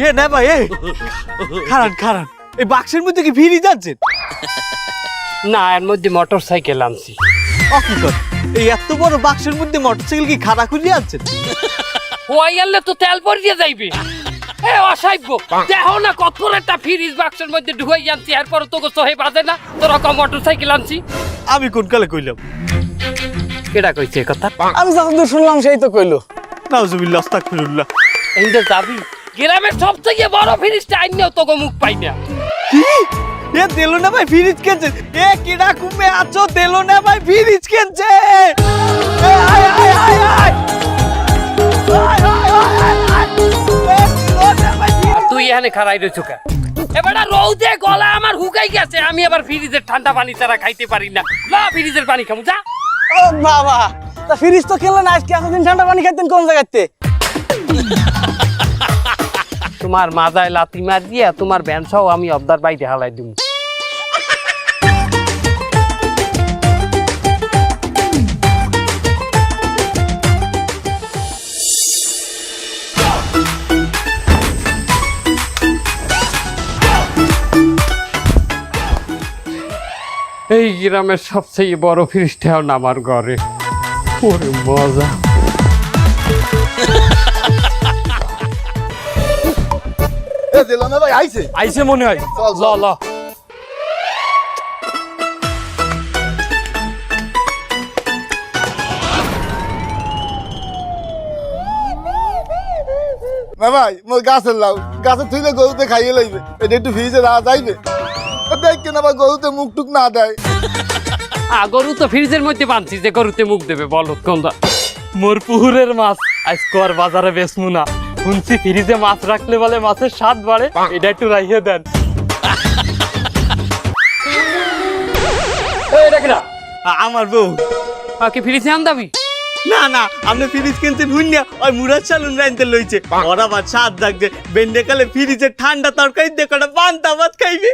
এ না ভাই এ খারান খারান এই বাক্সের মধ্যে কি ফিরি যাচ্ছেন? না এর মধ্যে মোটর সাইকেল আনছি। অকিকর এই এত বড় বাক্সের মধ্যে মোটরসাইকেল কি খাড়া খুলিয়ে আনছেন? ওই আনলে তো তেল ভরিয়ে যাইবে। এ অসাইব দেখো না কত বড় একটা ফ্রিজ বাক্সের মধ্যে ঢুকাই আনছি, এরপর তোকে সহে বাজে না তোর রকম মোটর সাইকেল আনছি। আমি কোন কালে কইলাম? কেডা কইছে কথা? আমি যতদূর শুনলাম সেই তো কইলো। নাউজুবিল্লাহ আস্তাগফিরুল্লাহ। এইটা যাবি গ্রামের সবথেকে বড় ফ্রিজটা আইনেও তোকে মুখ পাই না। কি এ দিলো না ভাই ফ্রিজ কিনছে? এ কিডা কুমে আছো দিলো না ভাই ফ্রিজ কিনছে? এ আয় আয় আয় আয় তুই এখানে খারাই রয়েছ কে? এবারে রৌদে গলা আমার হুকাই গেছে, আমি আবার ফ্রিজের ঠান্ডা পানি ছাড়া খাইতে পারি না। না ফ্রিজের পানি খামু যা। ও বাবা, তা ফ্রিজ তো খেলেন আজকে, এতদিন ঠান্ডা পানি খাইতেন কোন জায়গাতে? তোমার মাজায় লাথি মার দিয়া তোমার ব্যানসাও আমি অবদার বাইরে হালাই দিব। এই গ্রামের সবচেয়ে বড় ফ্রিজটাও আমার ঘরে। ওরে মজা। আইছে মনে হয়। ল ল না ভাই মোর গাছের লাউ গাছে থুইলে গরুতে খাইয়ে লইবে, এটা একটু ফ্রিজে রাখা যাইবে? দেখ কেন আবার গরুতে মুখ টুক না দেয়। গরু তো ফ্রিজের মধ্যে বানছি যে গরুতে মুখ দেবে বলো কোনটা? মোর পুকুরের মাছ আজকে আর বাজারে বেচমু না, শুনছি ফ্রিজে মাছ রাখলে বলে মাছের স্বাদ বাড়ে, এটা একটু রাখিয়ে দেন। আমার বউ। কি ফ্রিজে আনদাবি? না না আপনি ফ্রিজ কিনতে ভুইনা ওই মুরাদ চালুন রাইনতে লইছে। ওর আবার স্বাদ লাগছে, বেন্ডে কালে ফ্রিজে ঠান্ডা তরকারি দিয়ে কটা পান্তা ভাত খাইবে।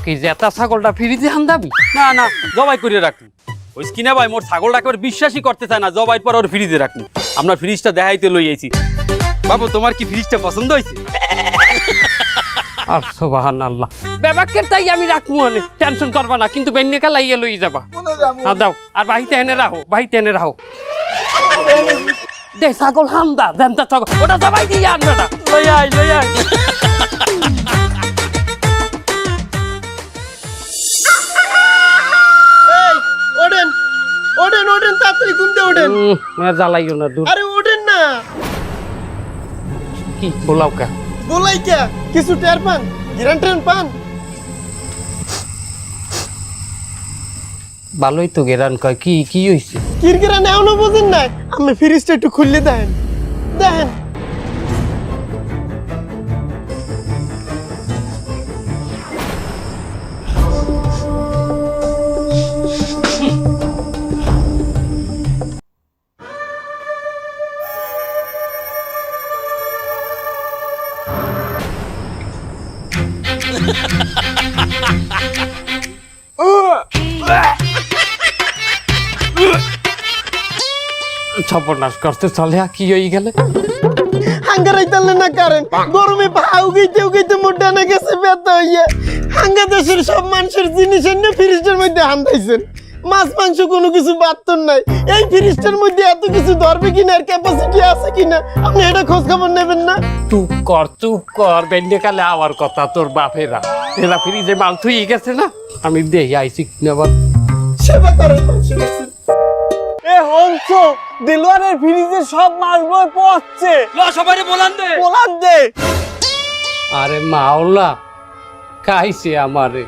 কি জেতা ছাগলটা ফ্রিজে আনদাবি? না না জবাই করে রাখুন। ওই কিনা ভাই মোর ছাগলটা একবার বিশ্বাসই করতে চায় না, জবাই পর ওর ফ্রিজে রাখুন। আমরা ফ্রিজটা দেখাইতে লই আইছি। বাবু তোমার কি ফ্রিজটা পছন্দ হয়েছে? আর সুবহানাল্লাহ, বেবাকের তাই আমি রাখবো না, টেনশন করবা না, কিন্তু বেন্নে কালা ইয়ে লই যাবা। দাও আর বাহিতে এনে রাখো, বাহিতে এনে রাখো। দে ছাগল হামদা দেনটা ছাগল ওটা সবাই দিয়ে আনবে না। লই আই লই আই। ওঠেন ওঠেন ওঠেন, তাড়াতাড়ি ঘুমতে ওঠেন। জ্বালাইও না দূর। আরে ওঠেন না। কি বলাও কা? বলাই কে? কিছু টের পান? গিরান টেন পান? ভালোই তো গেরান কয়। কি কি হইছে? কিরকিরা নেওনো বোঝেন নাই? আমি ফ্রিজটা একটু খুললে দেখেন দেখেন। সর্বনাশ করতে চলে কি হয়ে গেলে? হাঙ্গারাইতালে না কারেন গরমে ভাউ গইতে গইতে মোটা না গেছে ব্যথা হইয়া। হাঙ্গা দেশের সব মানুষের জিনিস এনে ফ্রিজের মধ্যে হান্দাইছেন, মাছ মাংস কোনো কিছু বাড়তন নাই। এই ফ্রিজটার মধ্যে এত কিছু ধরবে কিনা, আর ক্যাপাসিটি আছে কিনা আপনি এটা খোঁজ খবর নেবেন না? চুপ কর বেন্ডে কালে আবার কথা তোর বাপেরা এরা ফ্রিজে মাল থুই গেছে না, আমি দেখি আইসি নেবার সেবা করেন মানুষের কাছে। এ হংস দিলওয়ারের ফ্রিজে সব মাছ বই পড়ছে। ল সবাইরে বলান দে। বলার দে। আরে মাওলা খাইছে আমারে।